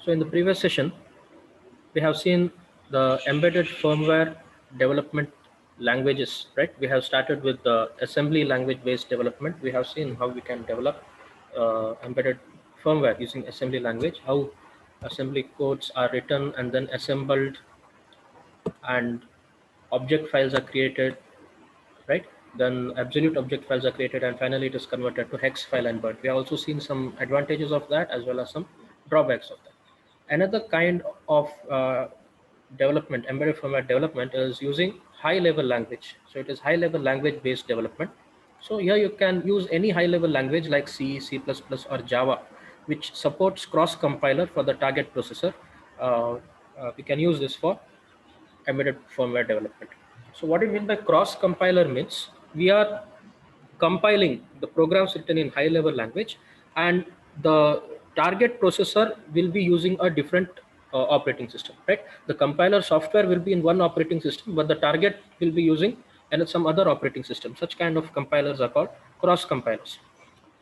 So in the previous session, we have seen the embedded firmware development languages, right? We have started with the assembly language based development. We have seen how we can develop embedded firmware using assembly language, how assembly codes are written and then assembled, and object files are created, right? Then absolute object files are created, and finally it is converted to hex file and bird. We have also seen some advantages of that as well as some drawbacks of that. Another kind of development, embedded firmware development, is using high level language. So it is high level language based development. So here you can use any high level language like C, C++, or Java, which supports cross compiler for the target processor. We can use this for embedded firmware development. So what we mean by cross compiler means we are compiling the programs written in high level language, and the target processor will be using a different operating system, right? The compiler software will be in one operating system, but the target will be using and some other operating system. Such kind of compilers are called cross compilers.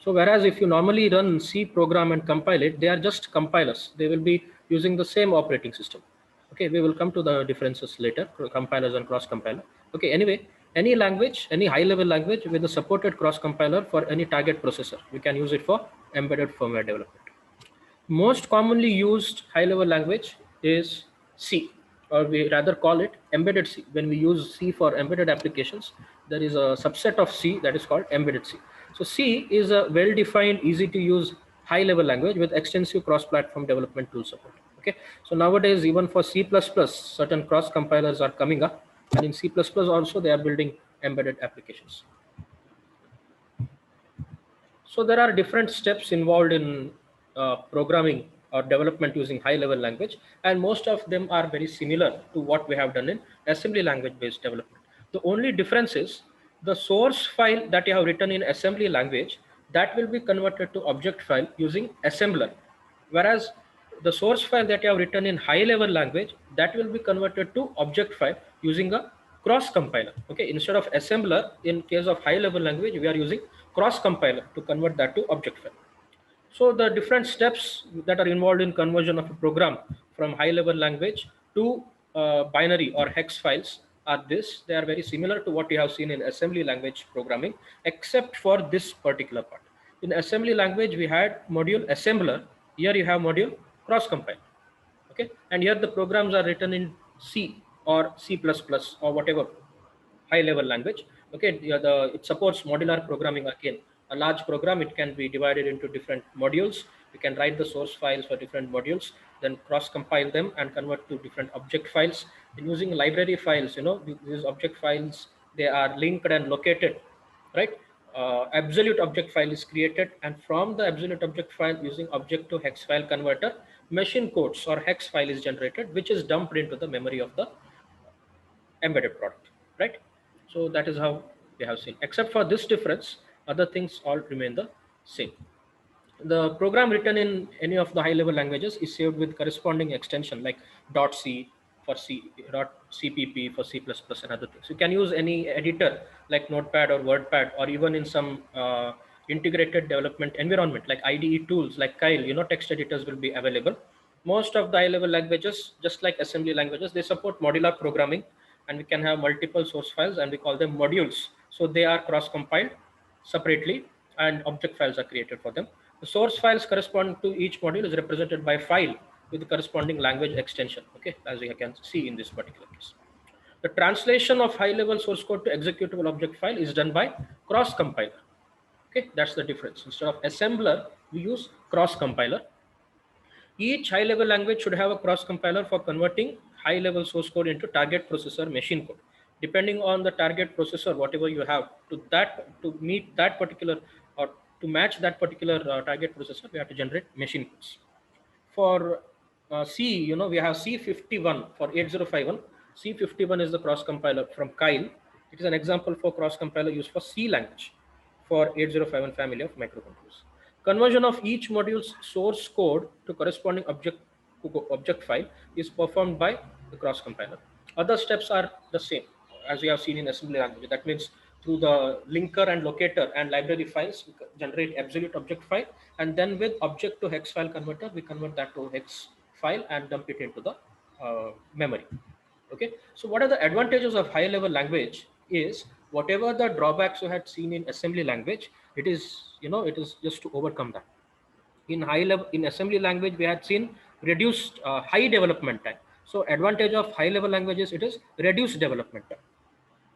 So whereas if you normally run C program and compile it, they are just compilers. They will be using the same operating system. Okay, we will come to the differences later, compilers and cross compiler. Okay, anyway, any language, any high level language with a supported cross compiler for any target processor, we can use it for embedded firmware development. Most commonly used high level language is C, or we rather call it embedded C. When we use C for embedded applications, there is a subset of C that is called embedded C. So C is a well defined, easy to use high level language with extensive cross platform development tool support. Okay, so nowadays even for C++, certain cross compilers are coming up, and in C++ also they are building embedded applications. So there are different steps involved in programming or development using high level language, and most of them are very similar to what we have done in assembly language based development. The only difference is the source file that you have written in assembly language, that will be converted to object file using assembler, whereas the source file that you have written in high level language, that will be converted to object file using a cross compiler. Okay, instead of assembler, in case of high level language, we are using cross compiler to convert that to object file. So the different steps that are involved in conversion of a program from high level language to binary or hex files are this. They are very similar to what you have seen in assembly language programming, except for this particular part. In assembly language, we had module assembler. Here you have module cross compile. Okay, and here the programs are written in C or C++ or whatever high level language. Okay, it supports modular programming again. A large program, it can be divided into different modules. You can write the source files for different modules, then cross compile them and convert to different object files. In using library files, these object files, they are linked and located, right? Absolute object file is created, and from the absolute object file, using object to hex file converter, machine codes or hex file is generated, which is dumped into the memory of the embedded product, right? So that is how we have seen. Except for this difference, other things all remain the same. The program written in any of the high level languages is saved with corresponding extension like .c for C, .cpp for C++ and other things. You can use any editor like Notepad or WordPad, or even in some integrated development environment like IDE tools like Kyle, text editors will be available. Most of the high level languages, just like assembly languages, they support modular programming, and we can have multiple source files and we call them modules. So they are cross compiled separately, and object files are created for them. The source files corresponding to each module is represented by file with the corresponding language extension, okay, as you can see in this particular case. The translation of high level source code to executable object file is done by cross compiler. Okay, that's the difference. Instead of assembler, we use cross compiler. Each high level language should have a cross compiler for converting high level source code into target processor machine code. Depending on the target processor, whatever you have, to meet that particular, or to match that particular target processor, we have to generate machine codes. For C, we have C51 for 8051. C51 is the cross compiler from Kyle. It is an example for cross compiler used for C language for 8051 family of microcontrollers. Conversion of each module's source code to corresponding object file is performed by the cross compiler. Other steps are the same as we have seen in assembly language. That means through the linker and locator and library files, we generate absolute object file, and then with object to hex file converter, we convert that to hex file and dump it into the memory. Okay, so what are the advantages of high level language is whatever the drawbacks you had seen in assembly language, it is, it is just to overcome that. In high level, in assembly language, we had seen reduced high development time. So advantage of high level languages, it is reduced development time.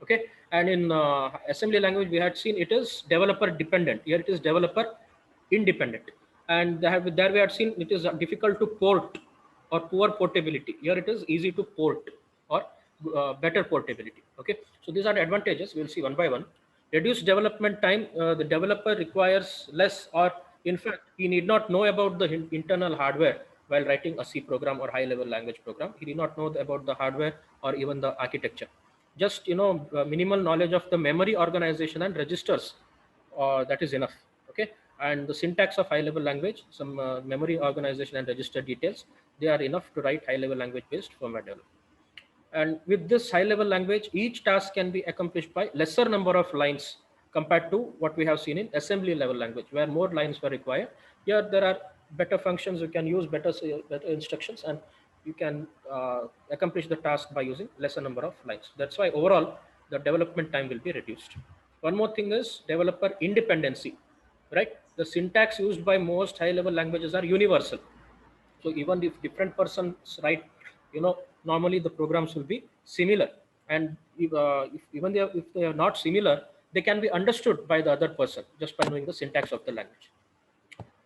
Okay, and in assembly language, we had seen it is developer dependent. Here it is developer independent. And there we had seen it is difficult to port or poor portability. Here it is easy to port or better portability. Okay, so these are the advantages. We'll see one by one. Reduced development time. The developer requires less, or in fact, he need not know about the internal hardware while writing a C program or high level language program. He did not know about the hardware or even the architecture. Just minimal knowledge of the memory organization and registers, that is enough. Okay, and the syntax of high level language, some memory organization and register details, they are enough to write high level language based firmware development. And with this high level language, each task can be accomplished by lesser number of lines compared to what we have seen in assembly level language, where more lines were required. Here there are better functions, you can use better instructions, and you can accomplish the task by using lesser number of lines. That's why overall the development time will be reduced. One more thing is developer independency, right? The syntax used by most high level languages are universal. So even if different persons write, normally the programs will be similar. And if even if they are not similar, they can be understood by the other person just by knowing the syntax of the language.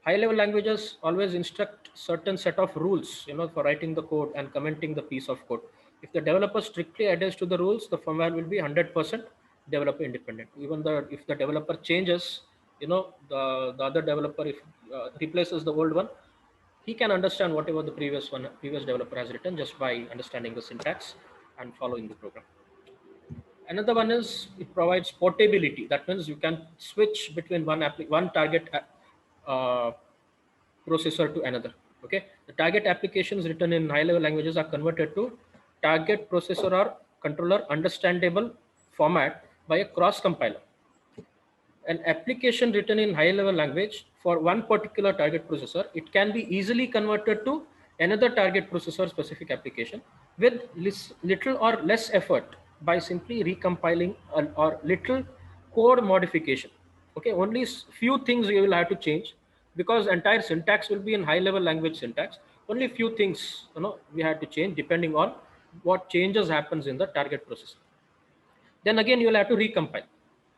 High level languages always instruct certain set of rules, for writing the code and commenting the piece of code. If the developer strictly adheres to the rules, the firmware will be 100% developer independent. Even if the developer changes, the other developer, if replaces the old one, he can understand whatever the previous developer has written just by understanding the syntax and following the program. Another one is it provides portability. That means you can switch between one target processor to another. Okay, the target applications written in high level languages are converted to target processor or controller understandable format by a cross compiler. An application written in high level language for one particular target processor, it can be easily converted to another target processor specific application with little or less effort by simply recompiling or little code modification. Okay, only few things you will have to change, because entire syntax will be in high level language syntax. Only few things we have to change depending on what changes happens in the target processor. Then again you will have to recompile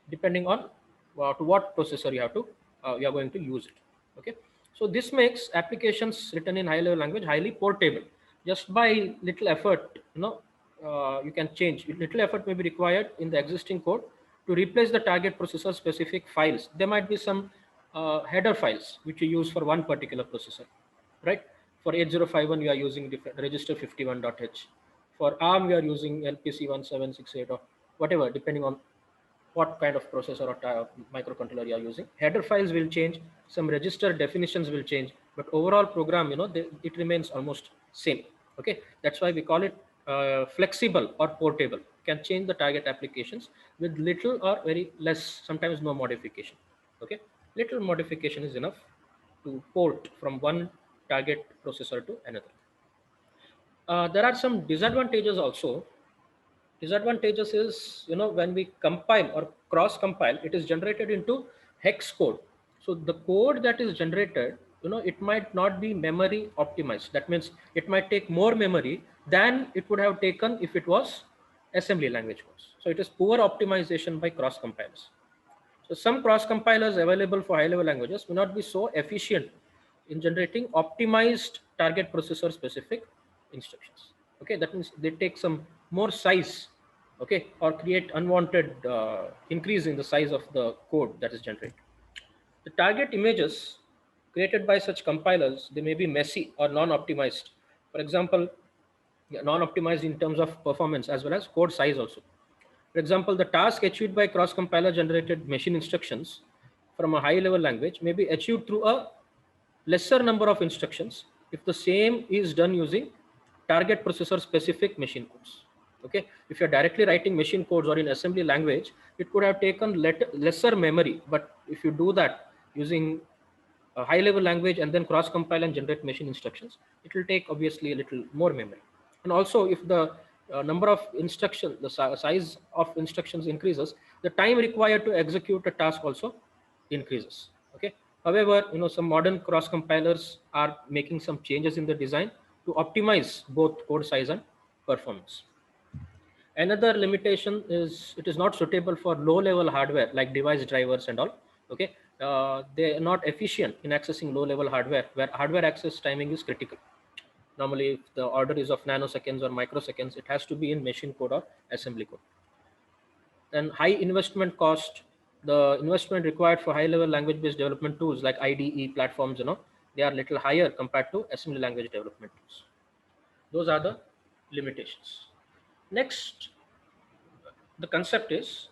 depending on to what processor you are going to use it. Okay, so this makes applications written in high level language highly portable. Just by little effort, you can change. Little effort may be required in the existing code to replace the target processor specific files. There might be some header files which you use for one particular processor, right? For 8051 you are using different register 51.h. For ARM you are using LPC 1768 or whatever, depending on what kind of processor or microcontroller you are using. Header files will change, some register definitions will change, but overall program, it remains almost same. Okay, that's why we call it flexible or portable. Can change the target applications with little or very less, sometimes no modification. Okay, little modification is enough to port from one target processor to another. There are some disadvantages also. Disadvantages is, when we compile or cross compile, it is generated into hex code. So the code that is generated, it might not be memory optimized. That means it might take more memory than it would have taken if it was assembly language codes. So it is poor optimization by cross compilers. So some cross compilers available for high level languages may not be so efficient in generating optimized target processor specific instructions. Okay, that means they take some more size, okay, or create unwanted increase in the size of the code that is generated. The target images created by such compilers, they may be messy or non-optimized. For example, non-optimized in terms of performance as well as code size also. For example, the task achieved by cross-compiler generated machine instructions from a high-level language may be achieved through a lesser number of instructions if the same is done using target processor specific machine codes. Okay, if you're directly writing machine codes or in assembly language, it could have taken lesser memory, but if you do that using a high level language and then cross compile and generate machine instructions, it will take obviously a little more memory. And also if the number of instructions, the size of instructions increases, the time required to execute a task also increases. Okay. However, some modern cross compilers are making some changes in the design to optimize both code size and performance. Another limitation is it is not suitable for low level hardware like device drivers and all. Okay. They are not efficient in accessing low level hardware where hardware access timing is critical. Normally if the order is of nanoseconds or microseconds, it has to be in machine code or assembly code. Then high investment cost, the investment required for high level language based development tools like IDE platforms, they are little higher compared to assembly language development tools. Those are the limitations. Next, the concept is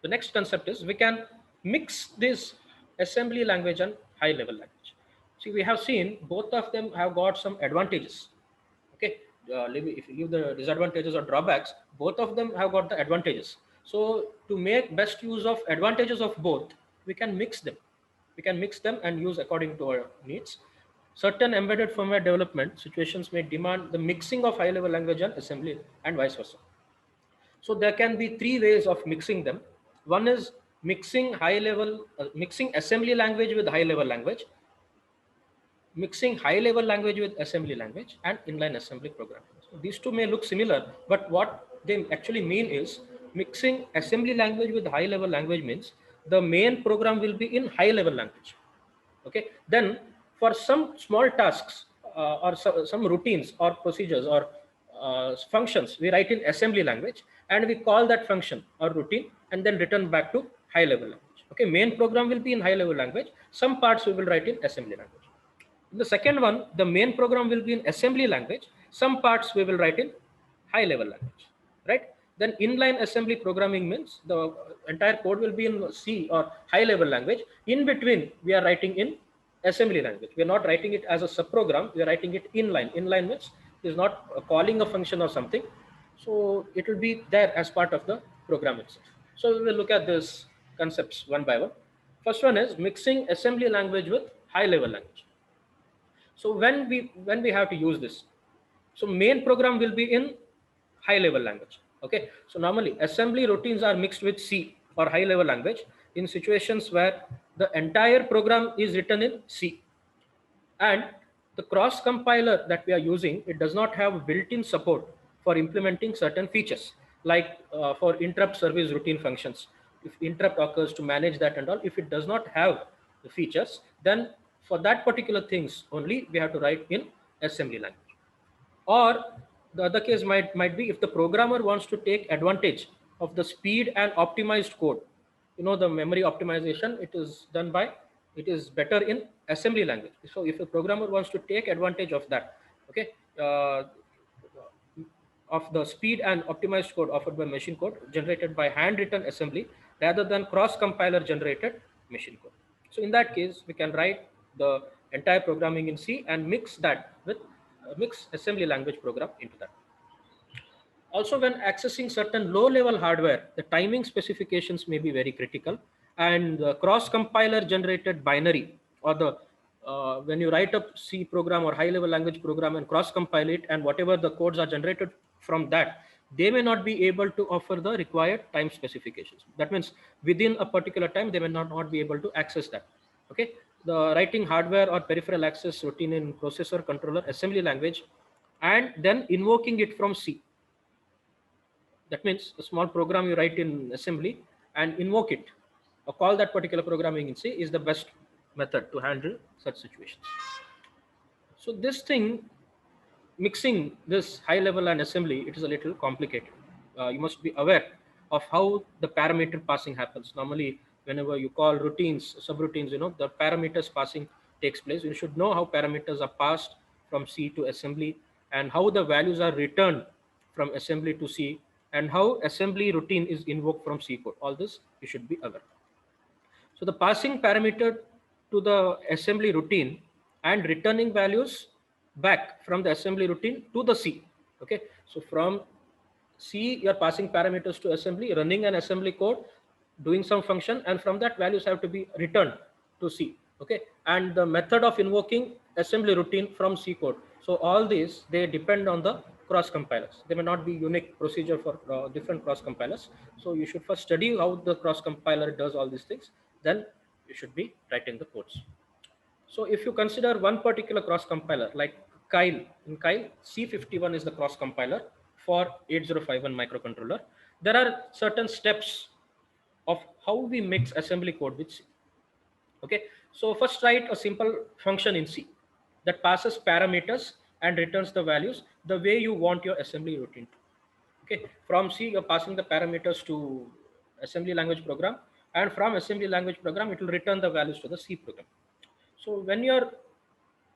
the next concept is we can mix this assembly language and high level language. See, we have seen both of them have got some advantages. Okay. If you give the disadvantages or drawbacks, both of them have got the advantages. So to make best use of advantages of both, we can mix them and use according to our needs. Certain embedded firmware development situations may demand the mixing of high level language and assembly and vice versa. So there can be three ways of mixing them. One is mixing assembly language with high level language, mixing high level language with assembly language, and inline assembly programming. So these two may look similar, but what they actually mean is mixing assembly language with high level language means the main program will be in high level language. Okay. Then for some small tasks or some routines or procedures or functions, we write in assembly language and we call that function or routine and then return back to high level language. Okay. Main program will be in high level language. Some parts we will write in assembly language. In the second one, the main program will be in assembly language. Some parts we will write in high level language, right? Then inline assembly programming means the entire code will be in C or high level language. In between, we are writing in assembly language. We are not writing it as a subprogram. We are writing it inline. Inline means it is not calling a function or something. So it will be there as part of the program itself. So we will look at these concepts one by one. First one is mixing assembly language with high level language. So when we have to use this, so main program will be in high level language. Okay. So normally assembly routines are mixed with C or high level language in situations where the entire program is written in C, and the cross compiler that we are using, it does not have built-in support for implementing certain features like for interrupt service routine functions. If interrupt occurs, to manage that and all, if it does not have the features, then for that particular things only we have to write in assembly language. Or the other case might be if the programmer wants to take advantage of the speed and optimized code. The memory optimization, it is better in assembly language. So if a programmer wants to take advantage of that, okay, of the speed and optimized code offered by machine code generated by handwritten assembly rather than cross compiler generated machine code. So in that case, we can write the entire programming in C and mix that with mix assembly language program into that. Also, when accessing certain low level hardware, the timing specifications may be very critical, and the cross compiler generated binary, or the when you write a C program or high level language program and cross compile it, and whatever the codes are generated from that, they may not be able to offer the required time specifications. That means within a particular time they may not be able to access that. Okay. The writing hardware or peripheral access routine in processor controller assembly language and then invoking it from C. That means a small program you write in assembly and invoke it or call that particular programming in C is the best method to handle such situations. So this thing, mixing this high level and assembly, it is a little complicated. You must be aware of how the parameter passing happens. Normally, whenever you call routines, subroutines, the parameters passing takes place. You should know how parameters are passed from C to assembly and how the values are returned from assembly to C and how assembly routine is invoked from C code. All this you should be aware. So the passing parameter to the assembly routine and returning values back from the assembly routine to the C. Okay. So from C, you're passing parameters to assembly, running an assembly code, doing some function, and from that values have to be returned to C. Okay, and the method of invoking assembly routine from C code. So all these, they depend on the cross compilers. They may not be unique procedure for different cross compilers. So you should first study how the cross compiler does all these things, then you should be writing the codes. So if you consider one particular cross compiler like Kyle, in Kyle, C51 is the cross compiler for 8051 microcontroller. There are certain steps of how we mix assembly code with C. Okay, so first write a simple function in C that passes parameters and returns the values the way you want your assembly routine to. Okay, from C you're passing the parameters to assembly language program, and from assembly language program it will return the values to the C program. So when you're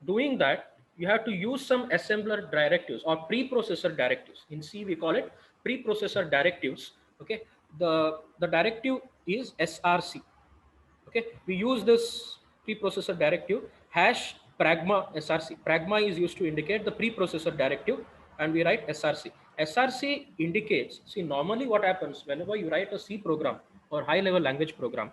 doing that, you have to use some assembler directives or preprocessor directives. In C we call it preprocessor directives. Okay, the directive is src. Okay, we use this preprocessor directive hash pragma src. Pragma is used to indicate the preprocessor directive, and we write src. Src indicates, see, normally what happens whenever you write a C program or high level language program,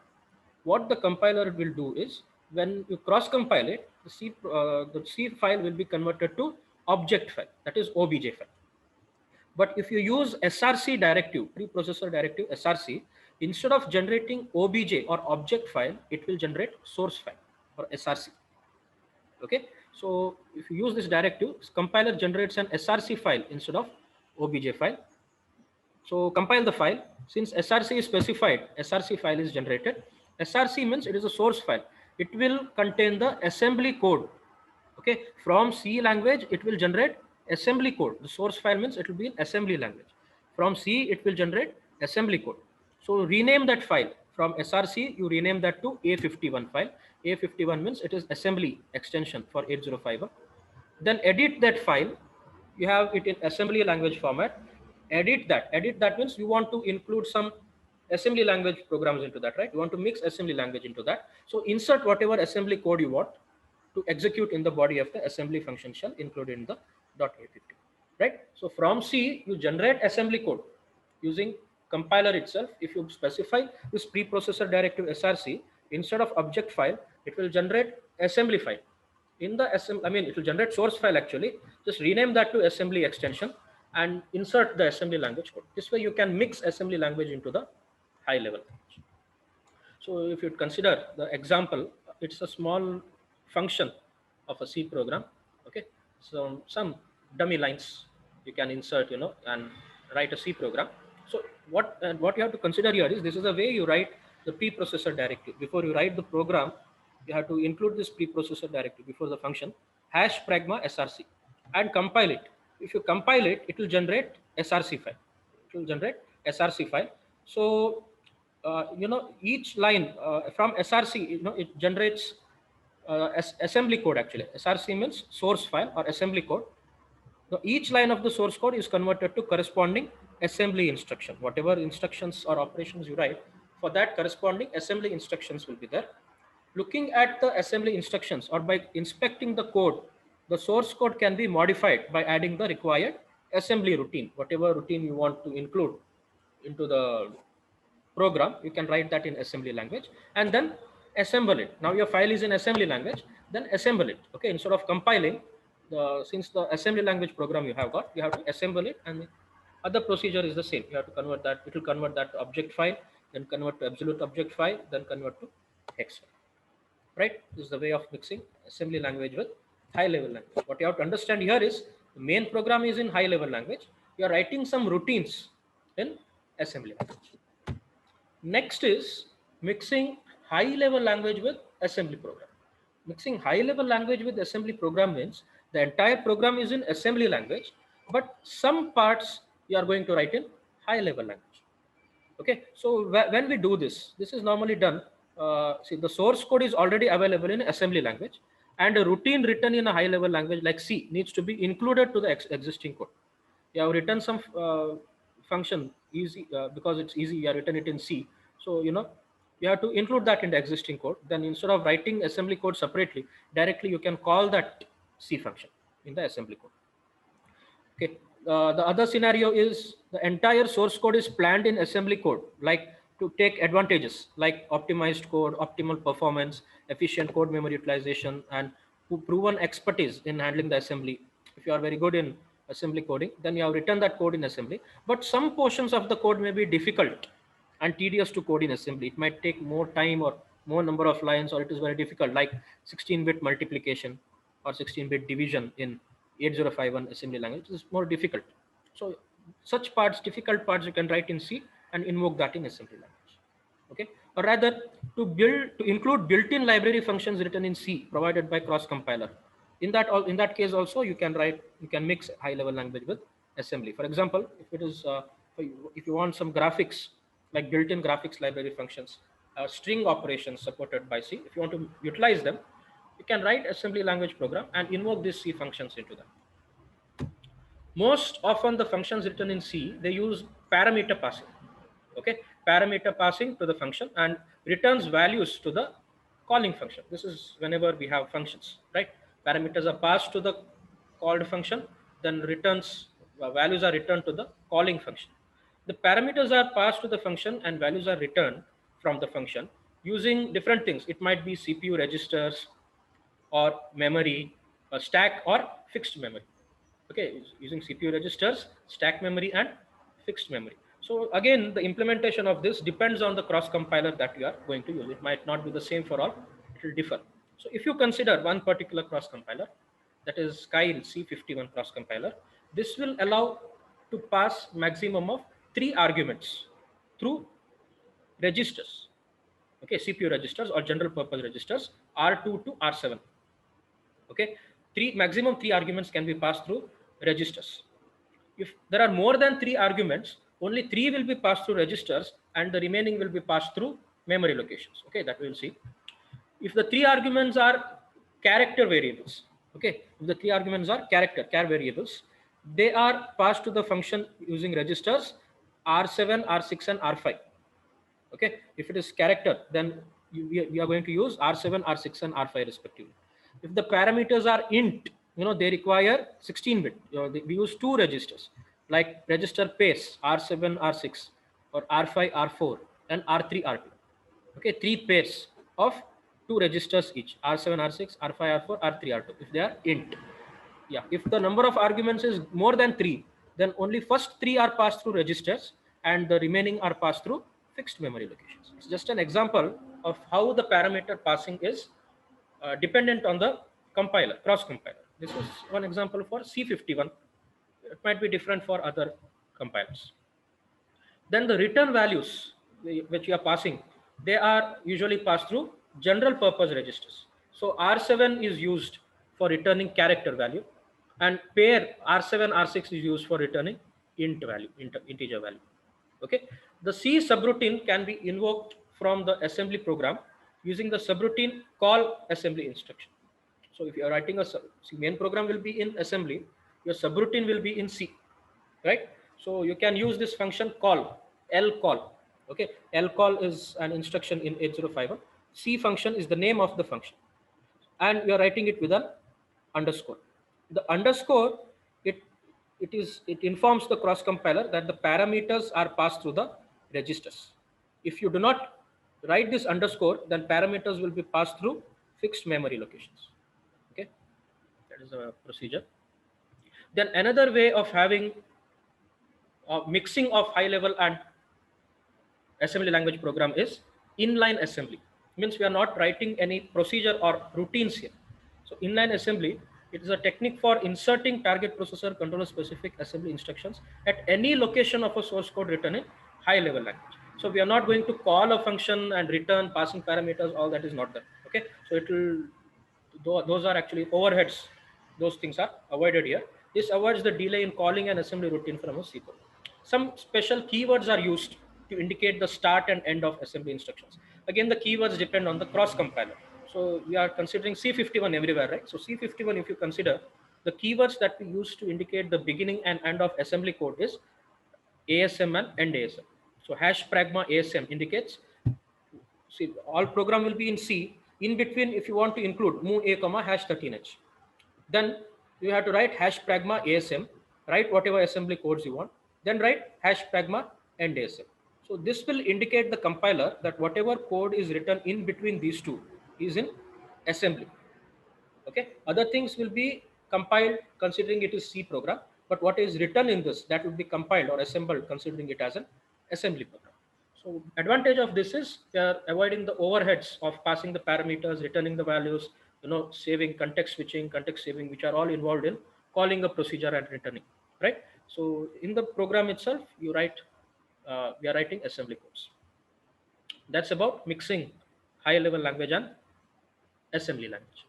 what the compiler will do is when you cross compile it, the C file will be converted to object file, that is obj file. But if you use src directive, preprocessor directive src, instead of generating obj or object file, it will generate source file or src. Okay, so if you use this directive, compiler generates an src file instead of obj file. So compile the file. Since src is specified, src file is generated. Src means it is a source file. It will contain the assembly code. Okay, from C language it will generate assembly code. The source file means it will be in assembly language. From C it will generate assembly code. So rename that file from src. You rename that to A51 file. A51 means it is assembly extension for 8051. Then edit that file. You have it in assembly language format. Edit that means you want to include some assembly language programs into that, right? You want to mix assembly language into that. So insert whatever assembly code you want to execute in the body of the assembly function shell included in the .a50, right? So from C you generate assembly code using compiler itself. If you specify this preprocessor directive src, instead of object file it will generate assembly file. In the it will generate source file actually. Just rename that to assembly extension and insert the assembly language code. This way you can mix assembly language into the high level language. So if you consider the example, it's a small function of a C program. Okay, so some dummy lines you can insert, and write a C program. So what you have to consider here is this is the way you write the preprocessor directive. Before you write the program, you have to include this preprocessor directive before the function hash pragma src and compile it. If you compile it, it will generate src file. It will generate src file. So each line from src, it generates assembly code actually. Src means source file or assembly code. So each line of the source code is converted to corresponding assembly instruction. Whatever instructions or operations you write, for that corresponding assembly instructions will be there. Looking at the assembly instructions or by inspecting the code, the source code can be modified by adding the required assembly routine. Whatever routine you want to include into the program, you can write that in assembly language and then assemble it. Now your file is in assembly language, then assemble it. Okay, instead of compiling, since the assembly language program you have got, you have to assemble it, and the other procedure is the same. You have to convert that. It will convert that to object file, then convert to absolute object file, then convert to hex file. Right, this is the way of mixing assembly language with high level language. What you have to understand here is the main program is in high level language. You are writing some routines in assembly language. Next is mixing high level language with assembly program. Mixing high level language with assembly program means the entire program is in assembly language, but some parts you are going to write in high level language. Okay, so when we do this, this is normally done. See, the source code is already available in assembly language, and a routine written in a high level language like C needs to be included to the existing code. You have written some function easy because it's easy. You have written it in C, so you have to include that in the existing code. Then instead of writing assembly code separately, directly you can call that C function in the assembly code. Okay. The other scenario is the entire source code is planned in assembly code, like to take advantages like optimized code, optimal performance, efficient code memory utilization, and proven expertise in handling the assembly. If you are very good in assembly coding, then you have written that code in assembly. But some portions of the code may be difficult and tedious to code in assembly. It might take more time or more number of lines, or it is very difficult, like 16-bit multiplication or 16-bit division in 8051 assembly language is more difficult. So such parts, difficult parts, you can write in C and invoke that in assembly language. Okay, or rather, to include built-in library functions written in C provided by cross compiler. In that case also, you can mix high level language with assembly. For example, if it is if you want some graphics, like built-in graphics library functions, string operations supported by C, if you want to utilize them, you can write assembly language program and invoke these C functions into them. Most often the functions written in C, they use parameter passing. Okay, parameter passing to the function and returns values to the calling function. This is whenever we have functions, right? Parameters are passed to the called function, then returns values are returned to the calling function. The parameters are passed to the function and values are returned from the function using different things. It might be CPU registers or memory, stack or fixed memory. Okay, using CPU registers, stack memory, and fixed memory. So again, the implementation of this depends on the cross compiler that you are going to use. It might not be the same for all, it will differ. So if you consider one particular cross compiler, that is Kyle C51 cross compiler, this will allow to pass maximum of 3 arguments through registers. Okay, CPU registers or general purpose registers, R2 to R7. Okay, maximum 3 arguments can be passed through registers. If there are more than 3 arguments, only 3 will be passed through registers and the remaining will be passed through memory locations. Okay, that we will see. If the 3 arguments are character variables, okay, if the 3 arguments are char variables, they are passed to the function using registers R7, R6, and R5. Okay, if it is character, then we are going to use R7, R6, and R5 respectively. If the parameters are int, they require 16-bit. We use 2 registers like register pace R7, R6, or R5, R4, and R3, R2. Okay, 3 pairs of 2 registers each, R7, R6, R5, R4, R3, R2, if they are int. Yeah, if the number of arguments is more than 3, then only first 3 are passed through registers and the remaining are passed through fixed memory locations. It's just an example of how the parameter passing is dependent on the compiler, cross compiler. This is one example for C51. It might be different for other compilers. Then the return values which you are passing, they are usually passed through general purpose registers. So R7 is used for returning character value, and pair R7, R6 is used for returning integer value. Okay, the C subroutine can be invoked from the assembly program using the subroutine call assembly instruction. So if you are writing main program will be in assembly, your subroutine will be in C, right? So you can use this function call, lcall. Okay, lcall is an instruction in 8051. C function is the name of the function, and we are writing it with an underscore. The underscore, it informs the cross compiler that the parameters are passed through the registers. If you do not write this underscore, then parameters will be passed through fixed memory locations. Okay, that is a procedure. Then another way of having mixing of high level and assembly language program is inline assembly. Means we are not writing any procedure or routines here. So inline assembly, it is a technique for inserting target processor controller specific assembly instructions at any location of a source code written in high level language. So we are not going to call a function and return passing parameters. All that is not there. Okay, so it will, those are actually overheads. Those things are avoided here. This avoids the delay in calling an assembly routine from a C code. Some special keywords are used to indicate the start and end of assembly instructions. Again, the keywords depend on the cross compiler. So we are considering C51 everywhere, right? So C51, if you consider, the keywords that we use to indicate the beginning and end of assembly code is ASM and end ASM. So hash pragma ASM indicates, see, all program will be in C. In between, if you want to include move a comma hash 13h, then you have to write hash pragma ASM, write whatever assembly codes you want, then write hash pragma end ASM. So this will indicate the compiler that whatever code is written in between these two is in assembly. Okay, other things will be compiled considering it is C program, but what is written in this, that will be compiled or assembled considering it as an assembly program. So advantage of this is they are avoiding the overheads of passing the parameters, returning the values, saving context switching, context saving, which are all involved in calling a procedure and returning, right? So in the program itself, you write, we are writing assembly codes. That's about mixing high level language and assembly language.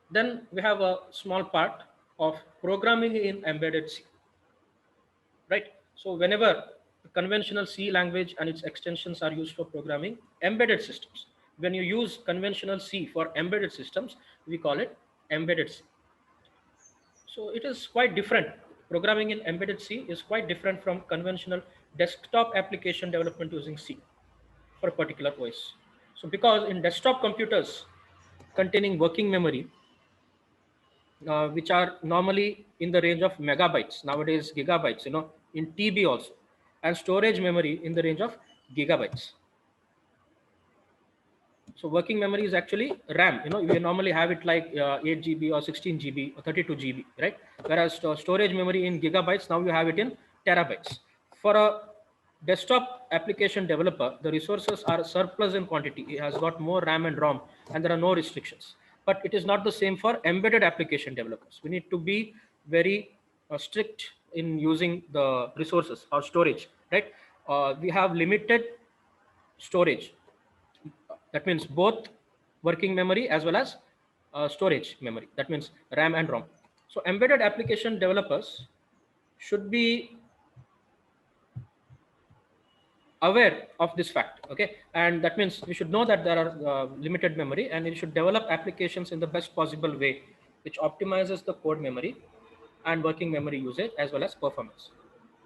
Then we have a small part of programming in embedded C, right? So whenever the conventional C language and its extensions are used for programming embedded systems, when you use conventional C for embedded systems, we call it embedded C. So it is quite different. Programming in embedded C is quite different from conventional desktop application development using C for a particular OS. So because in desktop computers containing working memory, which are normally in the range of megabytes, nowadays gigabytes, in TB also, and storage memory in the range of gigabytes. So working memory is actually RAM. We normally have it like 8 GB or 16 GB or 32 GB, right? Whereas storage memory in gigabytes, now you have it in terabytes. For a desktop application developer, the resources are surplus in quantity. It has got more RAM and ROM, and there are no restrictions. But it is not the same for embedded application developers. We need to be very strict in using the resources or storage, right? We have limited storage. That means both working memory as well as storage memory. That means RAM and ROM. So embedded application developers should be aware of this fact. Okay, and that means we should know that there are limited memory, and we should develop applications in the best possible way, which optimizes the code memory and working memory usage as well as performance.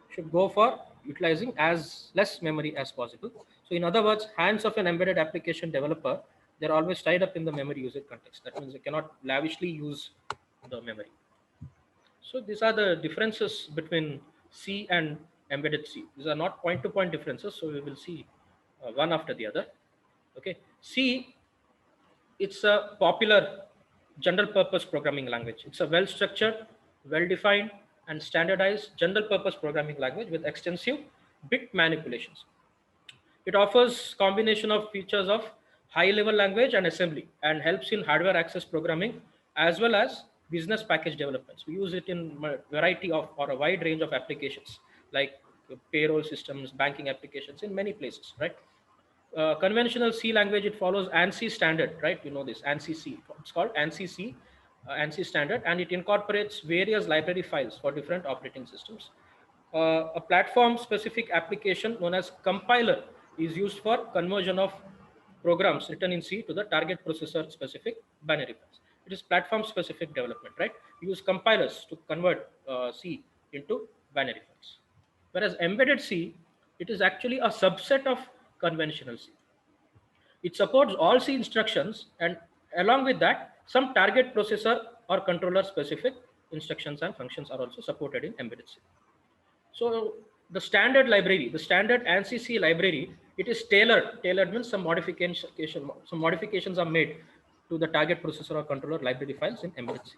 Should go for utilizing as less memory as possible. So in other words, hands of an embedded application developer, they're always tied up in the memory usage context. That means they cannot lavishly use the memory. So these are the differences between C and embedded C. These are not point-to-point differences, so we will see one after the other. Okay, C, it's a popular general purpose programming language. It's a well-structured, well-defined, and standardized general purpose programming language with extensive bit manipulations. It offers combination of features of high level language and assembly, and helps in hardware access programming as well as business package developments. We use it in a variety of or a wide range of applications like payroll systems, banking applications in many places, right? Conventional C language, it follows ANSI standard, right? You know this ANSI C. It's called ANSI C, ANSI standard, and it incorporates various library files for different operating systems. A platform-specific application known as compiler is used for conversion of programs written in C to the target processor-specific binary files. It is platform-specific development, right? We use compilers to convert C into binary files. Whereas embedded C, it is actually a subset of conventional C. It supports all C instructions, and along with that, some target processor or controller specific instructions and functions are also supported in embedded C. So the standard library, the standard ANSI C library, it is tailored. Tailored means some modifications are made to the target processor or controller library files in embedded C.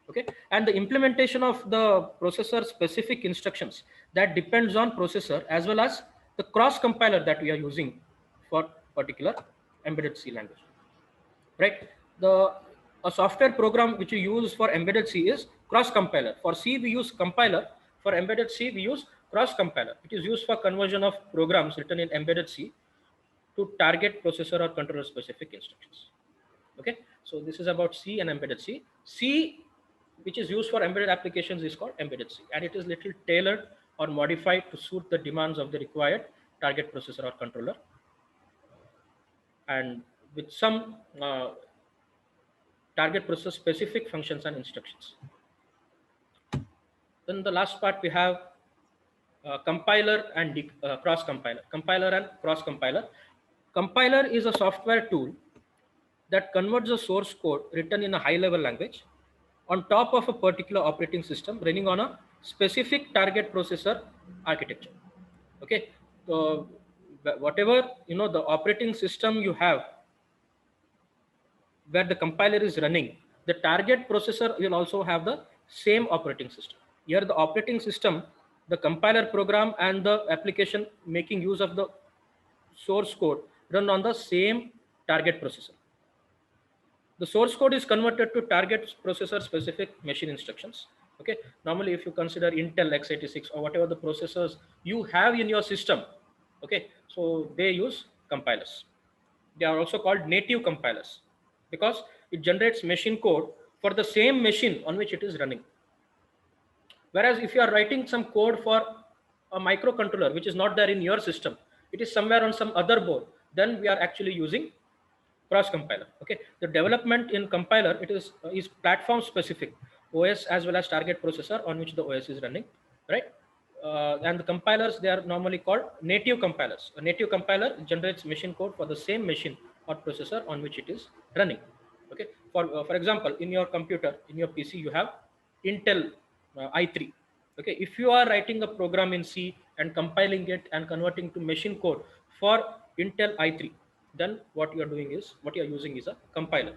Okay, and the implementation of the processor specific instructions, that depends on processor as well as the cross compiler that we are using for particular embedded C language, right? The a software program which we use for embedded C is cross compiler. For C we use compiler. For embedded C we use cross compiler. It is used for conversion of programs written in embedded C to target processor or controller specific instructions. Okay, so this is about C and embedded C. C, which is used for embedded applications, is called embedded C, and it is little tailored or modified to suit the demands of the required target processor or controller, and with some target process specific functions and instructions. Then the last part we have compiler and cross compiler. Compiler and cross compiler. Compiler is a software tool that converts the source code written in a high level language on top of a particular operating system running on a specific target processor architecture. Okay, whatever the operating system you have where the compiler is running, the target processor will also have the same operating system. Here the operating system, the compiler program and the application making use of the source code run on the same target processor. The source code is converted to target processor specific machine instructions. Okay, normally if you consider Intel x86 or whatever the processors you have in your system, okay, so they use compilers. They are also called native compilers because it generates machine code for the same machine on which it is running. Whereas if you are writing some code for a microcontroller which is not there in your system, it is somewhere on some other board, then we are actually using cross compiler. Okay, the development in compiler, it is platform specific, OS as well as target processor on which the OS is running, right? And the compilers, they are normally called native compilers. A native compiler generates machine code for the same machine or processor on which it is running. Okay, for example, in your computer, in your PC, you have Intel i3. Okay, if you are writing a program in C and compiling it and converting to machine code for Intel i3, then what you are doing is, what you are using is a compiler.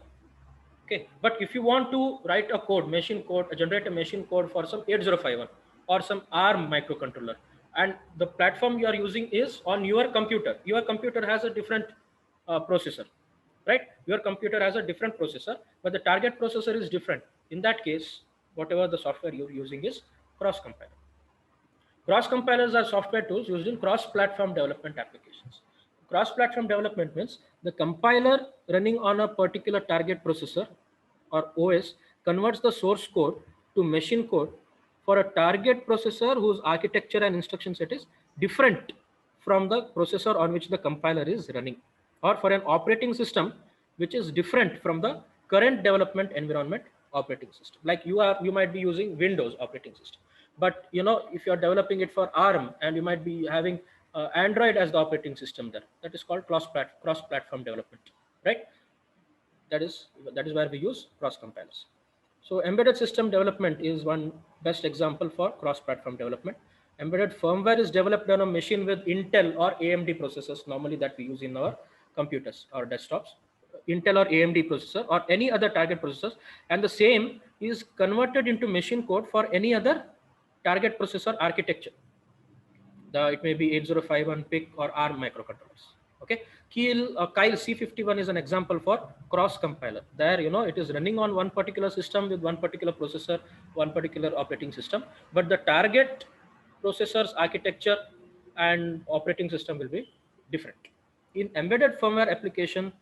Okay, but if you want to write a code, machine code, generate a machine code for some 8051 or some ARM microcontroller, and the platform you are using is on your computer has a different processor, right? Your computer has a different processor, but the target processor is different. In that case, whatever the software you're using is cross compiler. Cross compilers are software tools used in cross-platform development applications. Cross-platform development means the compiler running on a particular target processor or OS converts the source code to machine code for a target processor whose architecture and instruction set is different from the processor on which the compiler is running, or for an operating system which is different from the current development environment operating system. Like you might be using Windows operating system, but if you are developing it for ARM and you might be having Android as the operating system there, that is called cross platform development, right? That is where we use cross compilers. So embedded system development is one best example for cross platform development. Embedded firmware is developed on a machine with Intel or AMD processors, normally that we use in our computers or desktops. Intel or AMD processor or any other target processors, and the same is converted into machine code for any other target processor architecture. It may be 8051 PIC or ARM microcontrollers. Okay, Kyle C51 is an example for cross compiler. There, it is running on one particular system with one particular processor, one particular operating system, but the target processor's architecture and operating system will be different. In embedded firmware application,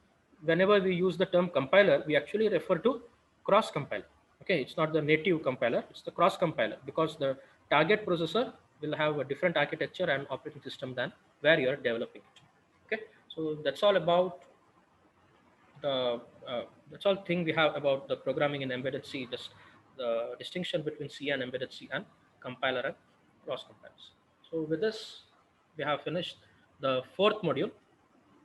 whenever we use the term compiler, we actually refer to cross compiler. Okay, it's not the native compiler, it's the cross compiler, because the target processor will have a different architecture and operating system than where you are developing it. Okay, so that's all about the that's all thing we have about the programming in embedded C, just the distinction between C and embedded C and compiler and cross compilers. So with this, we have finished the fourth module,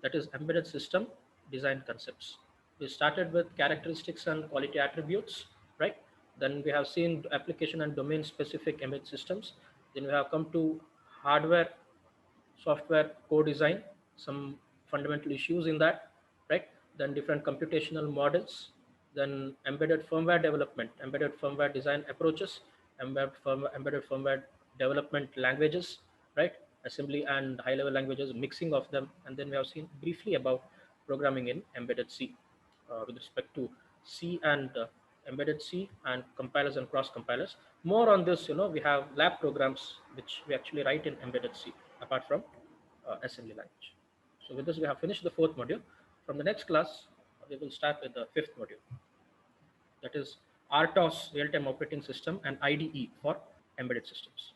that is embedded system design concepts. We started with characteristics and quality attributes, right? Then we have seen application and domain specific embedded systems. Then we have come to hardware software co-design, some fundamental issues in that, right? Then different computational models, then embedded firmware development, embedded firmware design approaches, embedded firmware development languages, right? Assembly and high level languages, mixing of them. And then we have seen briefly about programming in embedded C with respect to C and embedded C and compilers and cross compilers. More on this, we have lab programs which we actually write in embedded C apart from assembly language. So with this, we have finished the fourth module. From the next class, we will start with the fifth module, that is RTOS, real-time operating system, and IDE for embedded systems.